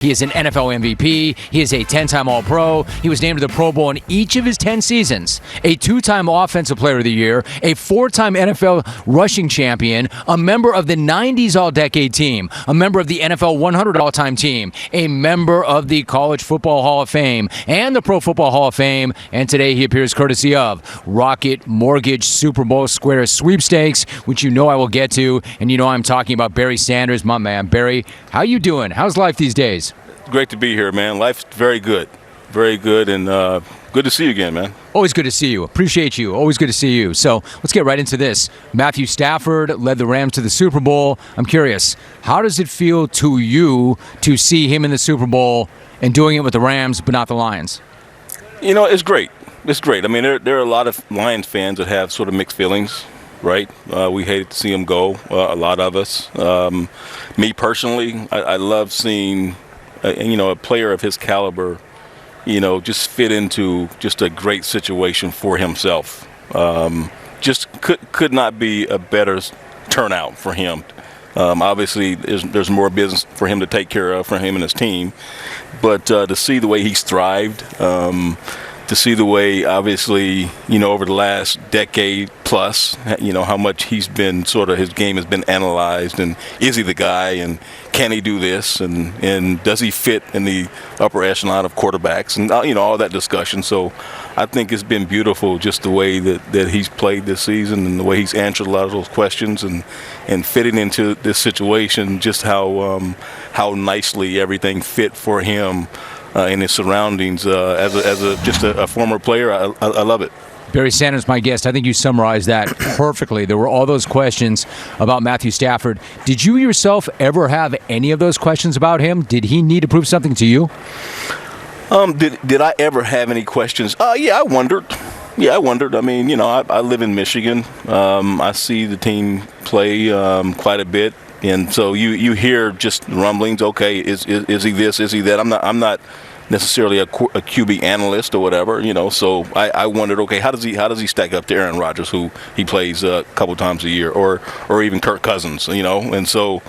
He is an NFL MVP. He is a 10-time All-Pro. He was named to the Pro Bowl in each of his 10 seasons. A 2-time Offensive Player of the Year, a 4-time NFL rushing champion, a member of the 90s All-Decade team, a member of the NFL 100 All-Time team, a member of the College Football Hall of Fame and the Pro Football Hall of Fame. And today he appears courtesy of Rocket Mortgage Super Bowl Square Sweepstakes, which you know I will get to. And you know I'm talking about Barry Sanders, my man. Barry, how you doing? How's life these days? Great to be here, man. Life's very good, and good to see you again, man. Always good to see you. Appreciate you. Always good to see you. So let's get right into this. Matthew Stafford led the Rams to the Super Bowl. I'm curious, how does it feel to you to see him in the Super Bowl and doing it with the Rams but not the Lions? You know, it's great. It's great. I mean, there are a lot of Lions fans that have sort of mixed feelings, right? We hated to see him go, a lot of us. Me personally, I love seeing a player of his caliber, just fit into just a great situation for himself. Just could not be a better turnout for him. Obviously, there's more business for him to take care of, for him and his team. But to see the way he's thrived, to see the way, obviously, over the last decade plus, how much he's been his game has been analyzed, and is he the guy, and can he do this, and does he fit in the upper echelon of quarterbacks, and all that discussion. So I think it's been beautiful, just the way that he's played this season and the way he's answered a lot of those questions and fitting into this situation, just how nicely everything fit for him in his surroundings as a former player. I love it. Barry Sanders, my guest. I think you summarized that perfectly. There were all those questions about Matthew Stafford. Did you yourself ever have any of those questions about him? Did he need to prove something to you? Did I ever have any questions? Yeah, I wondered. I mean, I live in Michigan. I see the team play quite a bit. And so you hear just rumblings. Okay, is he this? Is he that? I'm not necessarily a QB analyst or whatever. So I wondered, okay, how does he stack up to Aaron Rodgers, who he plays a couple times a year, or even Kirk Cousins, And so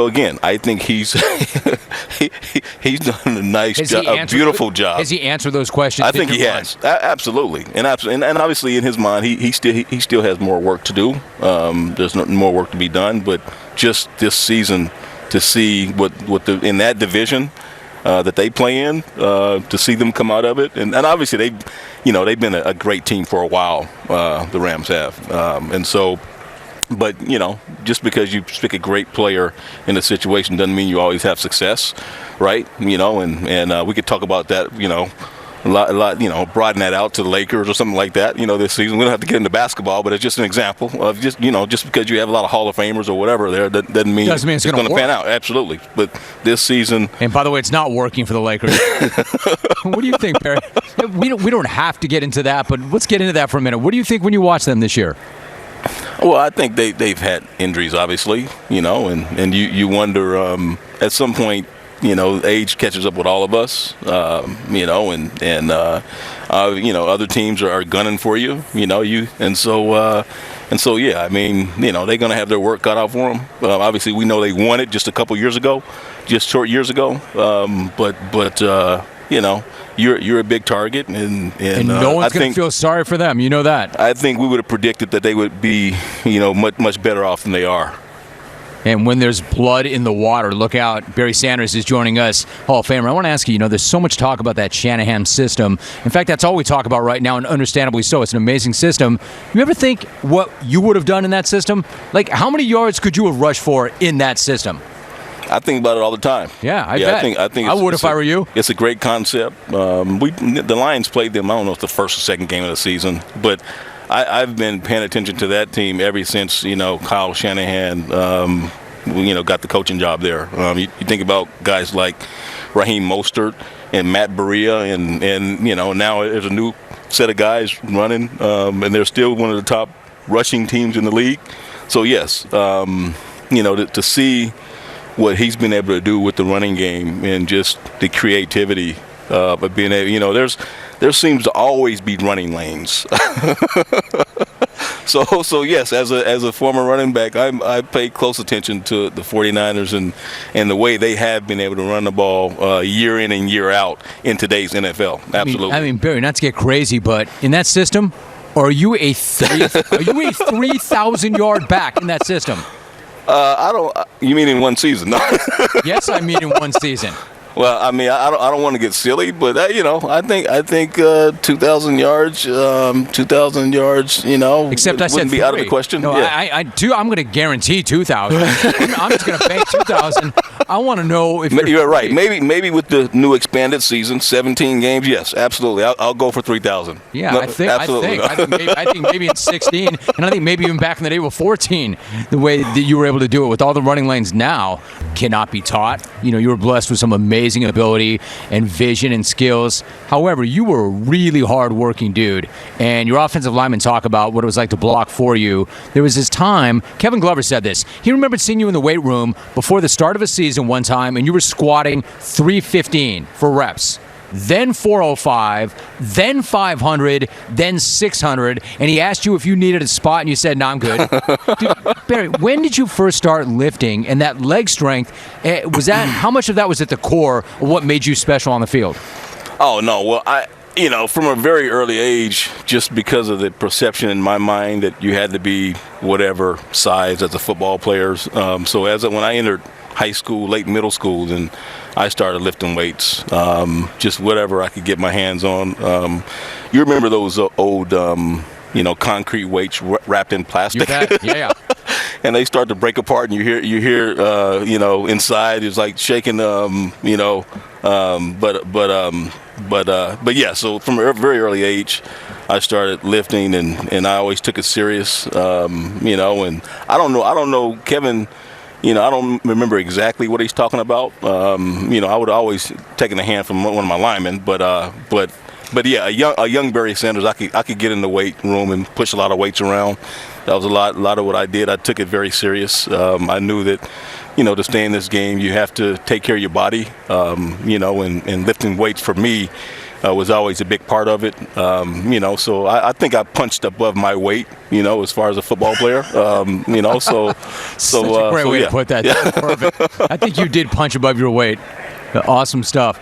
again, I think he's he's done a nice job, a beautiful job. Has he answered those questions? I think he has, absolutely, and obviously in his mind, he still has more work to do. There's more work to be done, but just this season to see what in that division that they play in, to see them come out of it, and obviously they've been a great team for a while. The Rams have, and so. But, just because you pick a great player in a situation doesn't mean you always have success, right? And we could talk about that, a lot, broaden that out to the Lakers or something like that, this season. We don't have to get into basketball, but it's just an example of just because you have a lot of Hall of Famers or whatever there, doesn't mean it's going to pan out. Absolutely. But this season. And by the way, it's not working for the Lakers. What do you think, Perry? We don't have to get into that, but let's get into that for a minute. What do you think when you watch them this year? Well, I think they've had injuries, obviously, and you wonder at some point, age catches up with all of us, and other teams are gunning for you, and so yeah, I mean, they're going to have their work cut out for them. Obviously, we know they won it just short years ago, but you're a big target, and no one's going to feel sorry for them. You know that. I think we would have predicted that they would be, much better off than they are. And when there's blood in the water, look out. Barry Sanders is joining us, Hall of Famer. I want to ask you, there's so much talk about that Shanahan system. In fact, that's all we talk about right now, and understandably so. It's an amazing system. You ever think what you would have done in that system? Like, how many yards could you have rushed for in that system? I think about it all the time. Yeah, I bet. I think I would if I were you. It's a great concept. The Lions played them, I don't know if it's the first or second game of the season, but I've been paying attention to that team ever since, Kyle Shanahan, got the coaching job there. You think about guys like Raheem Mostert and Matt Berea, and now there's a new set of guys running, and they're still one of the top rushing teams in the league. So, yes, to see what he's been able to do with the running game and just the creativity of being able, there seems to always be running lanes. So yes, as a former running back, I pay close attention to the 49ers and the way they have been able to run the ball year in and year out in today's NFL. Absolutely. I mean, Barry, not to get crazy, but in that system, are you a 3,000-yard back in that system? I don't. You mean in one season? No. Yes, I mean in one season. Well, I mean, I don't want to get silly, but I think 2,000 yards, 2,000 yards, Except I said wouldn't be out of the question. No, yeah. I'm going to guarantee 2,000. I'm just going to bank 2,000. I want to know if you're right. Maybe with the new expanded season, 17 games, yes, absolutely. I'll go for 3,000. Yeah, no, I think maybe it's 16, and I think maybe even back in the day with 14, the way that you were able to do it with all the running lanes now cannot be taught. You were blessed with some amazing ability and vision and skills. However, you were a really hard-working dude, and your offensive linemen talk about what it was like to block for you. There was this time, Kevin Glover said this, he remembered seeing you in the weight room before the start of a season one time, and you were squatting 315 for reps. Then 405, then 500, then 600, and he asked you if you needed a spot, and you said, "No, I'm good." Dude, Barry, when did you first start lifting, and that leg strength, how much of that was at the core of what made you special on the field? Oh, no. Well, from a very early age, just because of the perception in my mind that you had to be whatever size as a football player. So when I entered high school, late middle school, and I started lifting weights, just whatever I could get my hands on. You remember those old, concrete weights wrapped in plastic? You bet. Yeah. And they start to break apart, and you hear, inside it's like shaking, but yeah. So from a very early age, I started lifting, and I always took it serious, and I don't know, Kevin. I don't remember exactly what he's talking about. I would always taken a hand from one of my linemen, but yeah, a young Barry Sanders, I could get in the weight room and push a lot of weights around. That was a lot of what I did. I took it very serious. I knew that, to stay in this game, you have to take care of your body. And lifting weights for me was always a big part of it. So I think I punched above my weight, as far as a football player. Such a great way to put that. That's perfect. I think you did punch above your weight. Awesome stuff.